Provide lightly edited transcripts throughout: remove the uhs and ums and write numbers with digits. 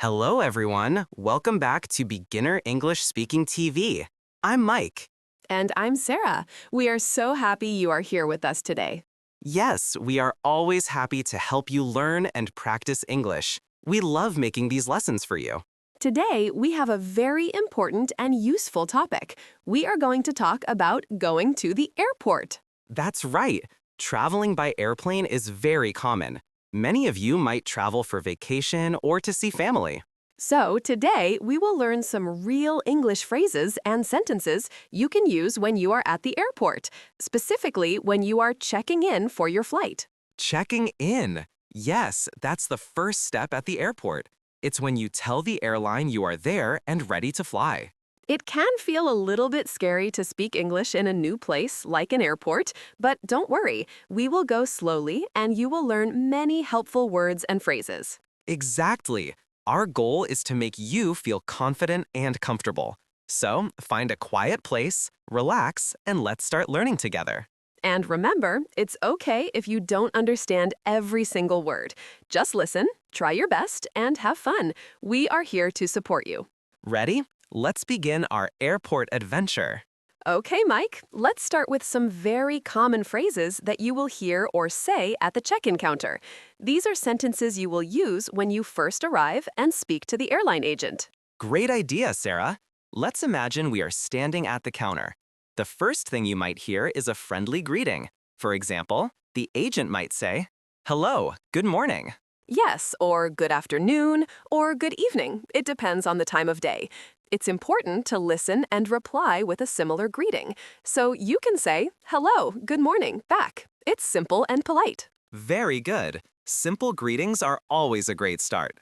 Hello, everyone. Welcome back to Beginner English Speaking TV. I'm Mike. And I'm Sarah. We are so happy you are here with us today. Yes, we are always happy to help you learn and practice English. We love making these lessons for you. Today, we have a very important and useful topic. We are going to talk about going to the airport. That's right. Traveling by airplane is very common. Many of you might travel for vacation or to see family. So, today, we will learn some real English phrases and sentences you can use when you are at the airport, specifically when you are checking in for your flight. Checking in. Yes, that's the first step at the airport. It's when you tell the airline you are there and ready to fly. It can feel a little bit scary to speak English in a new place, like an airport, but don't worry, we will go slowly and you will learn many helpful words and phrases. Exactly. Our goal is to make you feel confident and comfortable. So, find a quiet place, relax, and let's start learning together. And remember, it's okay if you don't understand every single word. Just listen, try your best, and have fun. We are here to support you. Ready? Let's begin our airport adventure. Okay, Mike, let's start with some very common phrases that you will hear or say at the check-in counter. These are sentences you will use when you first arrive and speak to the airline agent. Great idea, Sarah. Let's imagine we are standing at the counter. The first thing you might hear is a friendly greeting. For example, the agent might say, "Hello, good morning." Yes, or good afternoon, or good evening. It depends on the time of day. It's important to listen and reply with a similar greeting. So you can say, "Hello, good morning," back. It's simple and polite. Very good. Simple greetings are always a great start.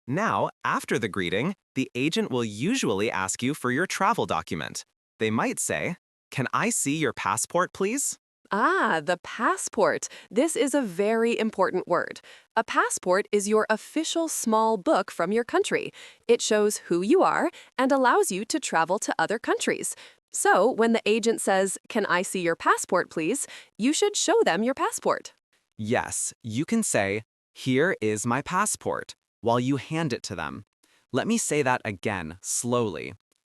Now, after the greeting, the agent will usually ask you for your travel document. They might say, "Can I see your passport, please?" Ah, the passport. This is a very important word. A passport is your official small book from your country. It shows who you are and allows you to travel to other countries. So, when the agent says, "Can I see your passport, please?" you should show them your passport. Yes, you can say, "Here is my passport," while you hand it to them. Let me say that again, slowly.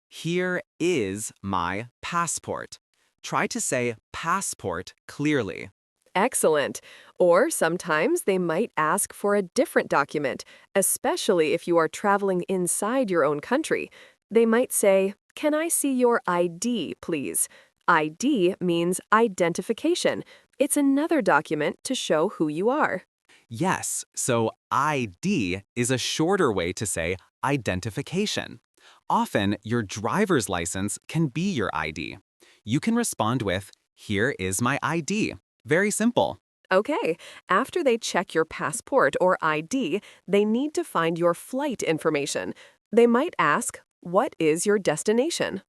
Here is my passport. Try to say passport clearly. Excellent. Or sometimes they might ask for a different document, especially if you are traveling inside your own country. They might say, "Can I see your ID, please?" ID means identification. It's another document to show who you are. Yes, so ID is a shorter way to say identification. Often, your driver's license can be your ID. You can respond with, "Here is my ID." Very simple. Okay, after they check your passport or ID, they need to find your flight information. They might ask, "What is your destination?"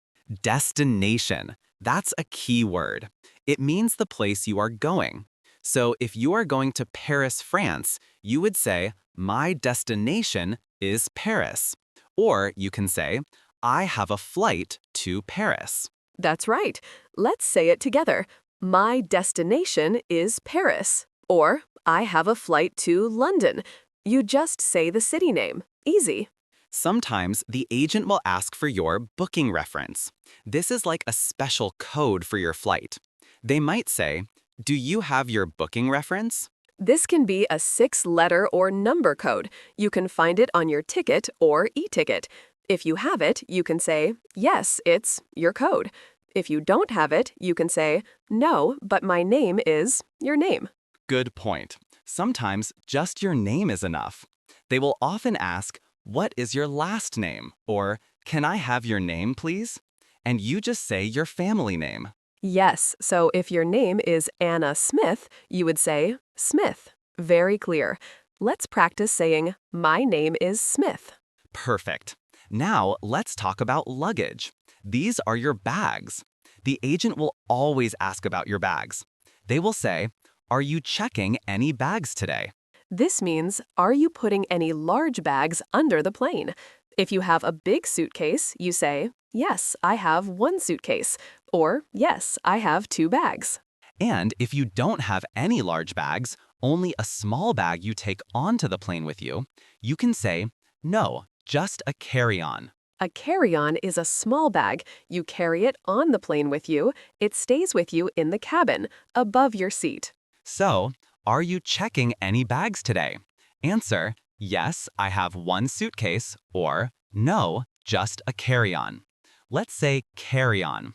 Destination. That's a key word. It means the place you are going. So if you are going to Paris, France, you would say, "My destination is Paris." Or you can say, "I have a flight to Paris." That's right. Let's say it together. My destination is Paris. Or, I have a flight to London. You just say the city name. Easy. Sometimes the agent will ask for your booking reference. This is like a special code for your flight. They might say, "Do you have your booking reference?" This can be a 6-letter or number code. You can find it on your ticket or e-ticket. If you have it, you can say, "Yes, it's your code." If you don't have it, you can say, "No, but my name is your name." Good point. Sometimes just your name is enough. They will often ask, "What is your last name?" or "Can I have your name, please?" And you just say your family name. Yes, so if your name is Anna Smith, you would say Smith. Very clear. Let's practice saying, "My name is Smith." Perfect. Now let's talk about luggage. These are your bags. The agent will always ask about your bags. They will say, "Are you checking any bags today?" This means, are you putting any large bags under the plane? If you have a big suitcase, you say, "Yes, I have one suitcase," or "Yes, I have 2 bags." And if you don't have any large bags, only a small bag you take onto the plane with you, you can say, "No, just a carry-on. A carry-on is a small bag. You carry it on the plane with you. It stays with you in the cabin, above your seat. So, are you checking any bags today? Answer, yes, I have one suitcase, or no, just a carry-on. Let's say carry-on.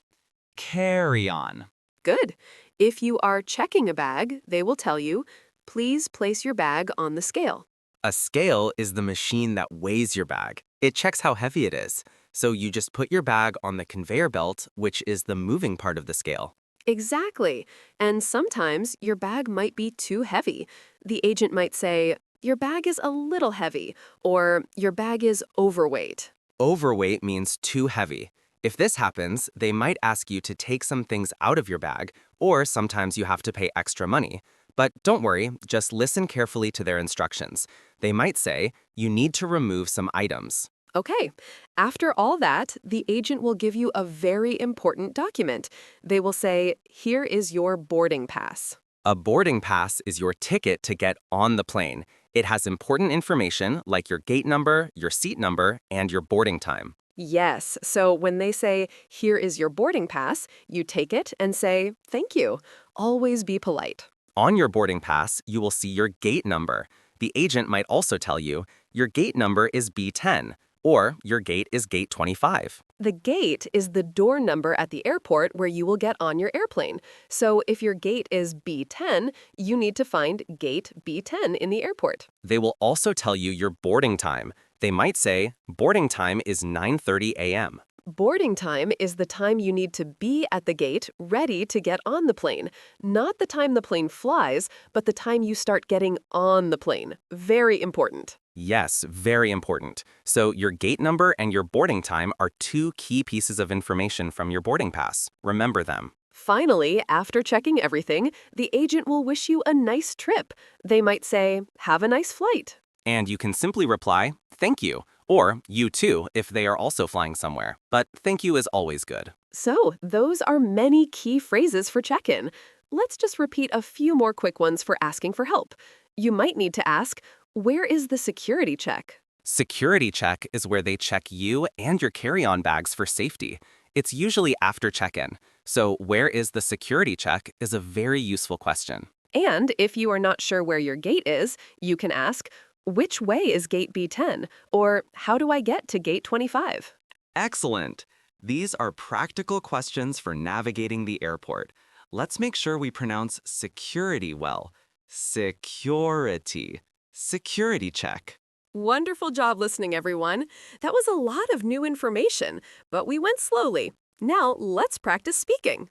Carry-on. Good. If you are checking a bag, they will tell you, please place your bag on the scale. A scale is the machine that weighs your bag. It checks how heavy it is. So you just put your bag on the conveyor belt, which is the moving part of the scale. Exactly. And sometimes your bag might be too heavy. The agent might say, your bag is a little heavy, or your bag is overweight. Overweight means too heavy. If this happens, they might ask you to take some things out of your bag, or sometimes you have to pay extra money. But don't worry, just listen carefully to their instructions. They might say, you need to remove some items. Okay, after all that, the agent will give you a very important document. They will say, here is your boarding pass. A boarding pass is your ticket to get on the plane. It has important information like your gate number, your seat number, and your boarding time. Yes, so when they say, here is your boarding pass, you take it and say, thank you. Always be polite. On your boarding pass, you will see your gate number. The agent might also tell you, your gate number is B10, or your gate is gate 25. The gate is the door number at the airport where you will get on your airplane. So if your gate is B10, you need to find gate B10 in the airport. They will also tell you your boarding time. They might say, boarding time is 9:30 a.m. Boarding time is the time you need to be at the gate, ready to get on the plane. Not the time the plane flies, but the time you start getting on the plane. Very important. Yes, very important. So your gate number and your boarding time are two key pieces of information from your boarding pass. Remember them. Finally, after checking everything, the agent will wish you a nice trip. They might say, have a nice flight. And you can simply reply, thank you, or you too if they are also flying somewhere. But thank you is always good. So, those are many key phrases for check-in. Let's just repeat a few more quick ones for asking for help. You might need to ask, where is the security check? Security check is where they check you and your carry-on bags for safety. It's usually after check-in. So where is the security check is a very useful question. And if you are not sure where your gate is, you can ask, which way is gate B10? Or how do I get to gate 25? Excellent! These are practical questions for navigating the airport. Let's make sure we pronounce security well. Security. Security check. Wonderful job listening, everyone. That was a lot of new information, but we went slowly. Now let's practice speaking.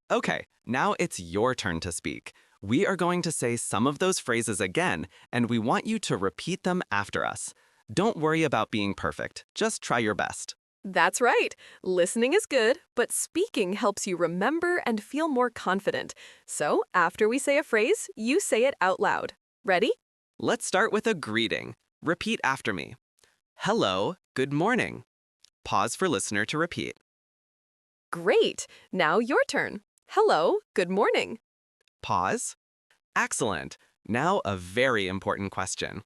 Okay, now it's your turn to speak. We are going to say some of those phrases again, and we want you to repeat them after us. Don't worry about being perfect. Just try your best. That's right. Listening is good, but speaking helps you remember and feel more confident. So after we say a phrase, you say it out loud. Ready? Let's start with a greeting. Repeat after me. Hello, good morning. Pause for listener to repeat. Great. Now your turn. Hello, good morning. Pause. Excellent. Now a very important question.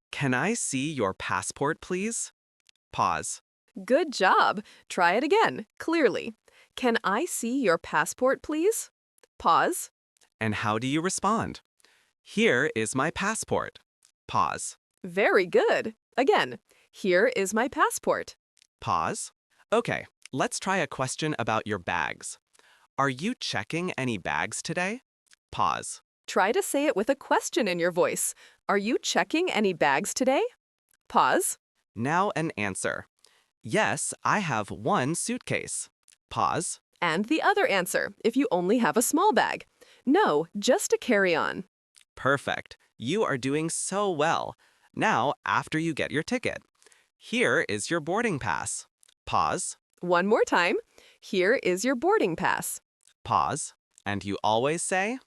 Can I see your passport, please? Pause. Good job. Try it again, clearly. Can I see your passport, please? Pause. And how do you respond? Here is my passport. Pause. Very good. Again, here is my passport. Pause. Okay, let's try a question about your bags. Are you checking any bags today? Pause. Try to say it with a question in your voice. Are you checking any bags today? Pause. Now an answer. Yes, I have one suitcase. Pause. And the other answer, if you only have a small bag. No, just a carry-on. Perfect. You are doing so well. Now, after you get your ticket. Here is your boarding pass. Pause. One more time. Here is your boarding pass. Pause. And you always say,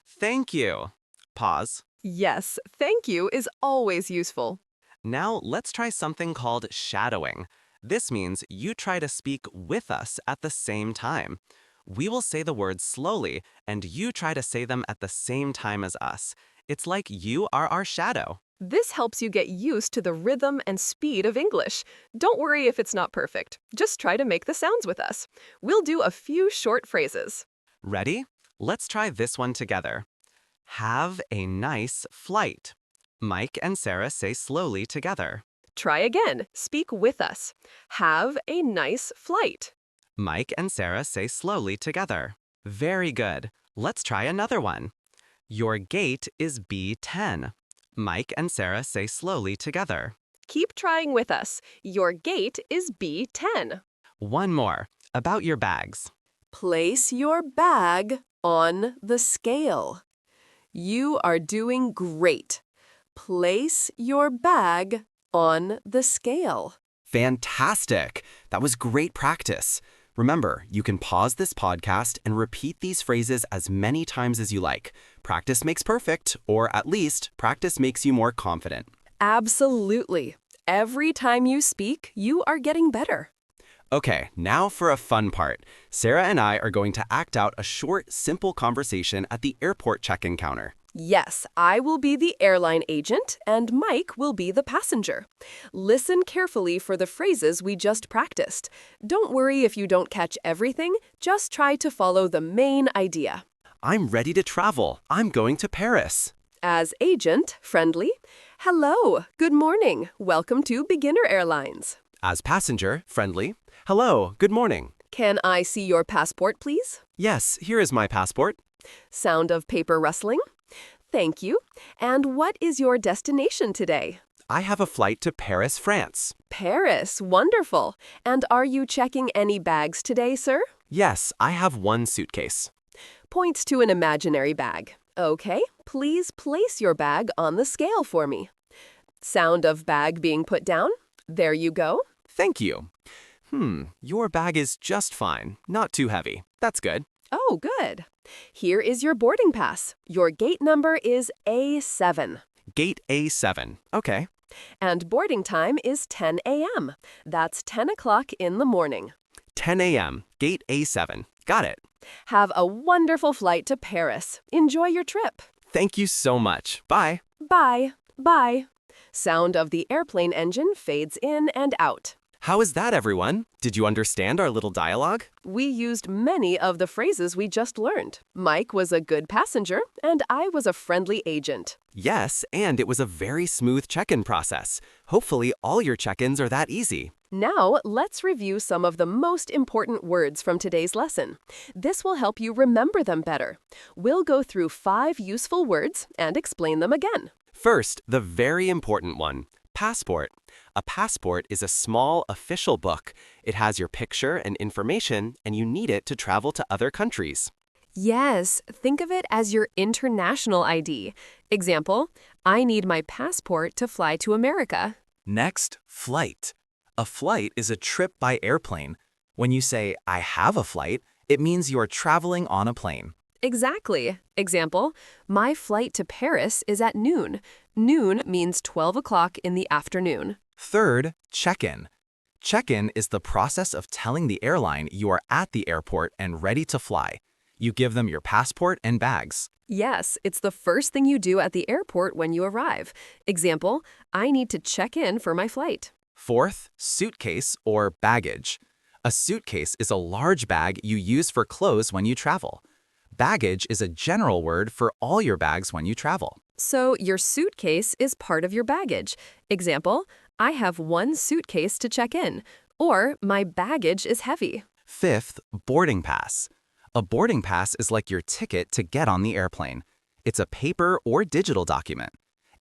thank you. Pause. Yes, thank you is always useful. Now let's try something called shadowing. This means you try to speak with us at the same time. We will say the words slowly, and you try to say them at the same time as us. It's like you are our shadow. This helps you get used to the rhythm and speed of English. Don't worry if it's not perfect. Just try to make the sounds with us. We'll do a few short phrases. Ready? Let's try this one together. Have a nice flight. Mike and Sarah say slowly together. Try again. Speak with us. Have a nice flight. Mike and Sarah say slowly together. Very good. Let's try another one. Your gate is B10. Mike and Sarah say slowly together. Keep trying with us. Your gate is B10. One more. About your bags. Place your bag on the scale. You are doing great. Place your bag on the scale. Fantastic! That was great practice. Remember, you can pause this podcast and repeat these phrases as many times as you like. Practice makes perfect, or at least, practice makes you more confident. Absolutely. Every time you speak, you are getting better. Okay, now for a fun part. Sarah and I are going to act out a short, simple conversation at the airport check-in counter. Yes, I will be the airline agent and Mike will be the passenger. Listen carefully for the phrases we just practiced. Don't worry if you don't catch everything, just try to follow the main idea. I'm ready to travel. I'm going to Paris. As agent, friendly. Hello, good morning. Welcome to Beginner Airlines. As passenger, friendly. Hello, good morning. Can I see your passport, please? Yes, here is my passport. Sound of paper rustling. Thank you. And what is your destination today? I have a flight to Paris, France. Paris, wonderful. And are you checking any bags today, sir? Yes, I have one suitcase. Points to an imaginary bag. Okay, please place your bag on the scale for me. Sound of bag being put down. There you go. Thank you. Your bag is just fine. Not too heavy. That's good. Oh, good. Here is your boarding pass. Your gate number is A7. Gate A7. Okay. And boarding time is 10 a.m. That's 10 o'clock in the morning. 10 a.m. Gate A7. Got it. Have a wonderful flight to Paris. Enjoy your trip. Thank you so much. Bye. Bye. Bye. Sound of the airplane engine fades in and out. How is that, everyone? Did you understand our little dialogue? We used many of the phrases we just learned. Mike was a good passenger, and I was a friendly agent. Yes, and it was a very smooth check-in process. Hopefully, all your check-ins are that easy. Now, let's review some of the most important words from today's lesson. This will help you remember them better. We'll go through 5 useful words and explain them again. First, the very important one, passport. A passport is a small official book. It has your picture and information, and you need it to travel to other countries. Yes, think of it as your international ID. Example, I need my passport to fly to America. Next, flight. A flight is a trip by airplane. When you say, I have a flight, it means you are traveling on a plane. Exactly. Example, my flight to Paris is at noon. Noon means 12 o'clock in the afternoon. Third, check-in. Check-in is the process of telling the airline you are at the airport and ready to fly. You give them your passport and bags. Yes, it's the first thing you do at the airport when you arrive. Example, I need to check in for my flight. Fourth, suitcase or baggage. A suitcase is a large bag you use for clothes when you travel. Baggage is a general word for all your bags when you travel. So your suitcase is part of your baggage. Example, I have one suitcase to check in, or my baggage is heavy. Fifth, boarding pass. A boarding pass is like your ticket to get on the airplane. It's a paper or digital document.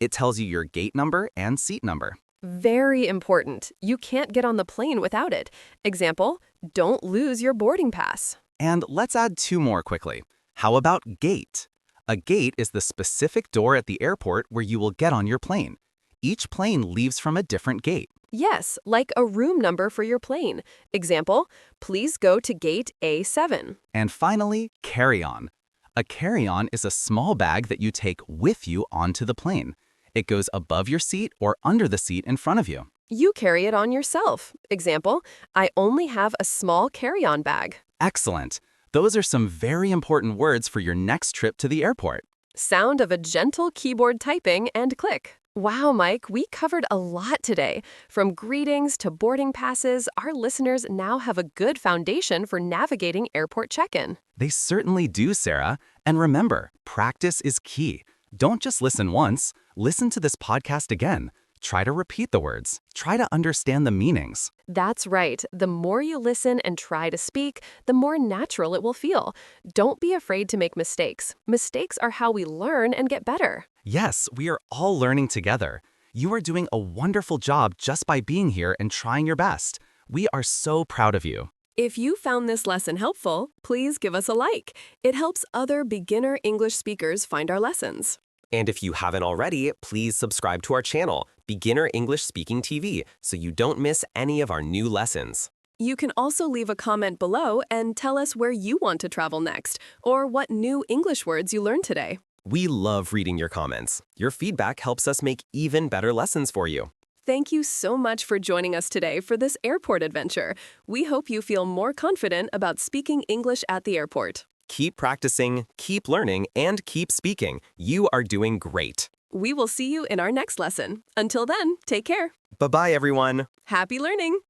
It tells you your gate number and seat number. Very important. You can't get on the plane without it. Example, don't lose your boarding pass. And let's add 2 more quickly. How about gate? A gate is the specific door at the airport where you will get on your plane. Each plane leaves from a different gate. Yes, like a room number for your plane. Example, please go to gate A7. And finally, carry-on. A carry-on is a small bag that you take with you onto the plane. It goes above your seat or under the seat in front of you. You carry it on yourself. Example, I only have a small carry-on bag. Excellent. Those are some very important words for your next trip to the airport. Sound of a gentle keyboard typing and click. Wow, Mike, we covered a lot today. From greetings to boarding passes, our listeners now have a good foundation for navigating airport check-in. They certainly do, Sarah. And remember, practice is key. Don't just listen once, listen to this podcast again. Try to repeat the words. Try to understand the meanings. That's right. The more you listen and try to speak, the more natural it will feel. Don't be afraid to make mistakes. Mistakes are how we learn and get better. Yes, we are all learning together. You are doing a wonderful job just by being here and trying your best. We are so proud of you. If you found this lesson helpful, please give us a like. It helps other beginner English speakers find our lessons. And if you haven't already, please subscribe to our channel, Beginner English Speaking TV, so you don't miss any of our new lessons. You can also leave a comment below and tell us where you want to travel next, or what new English words you learned today. We love reading your comments. Your feedback helps us make even better lessons for you. Thank you so much for joining us today for this airport adventure. We hope you feel more confident about speaking English at the airport. Keep practicing, keep learning, and keep speaking. You are doing great. We will see you in our next lesson. Until then, take care. Bye-bye, everyone. Happy learning!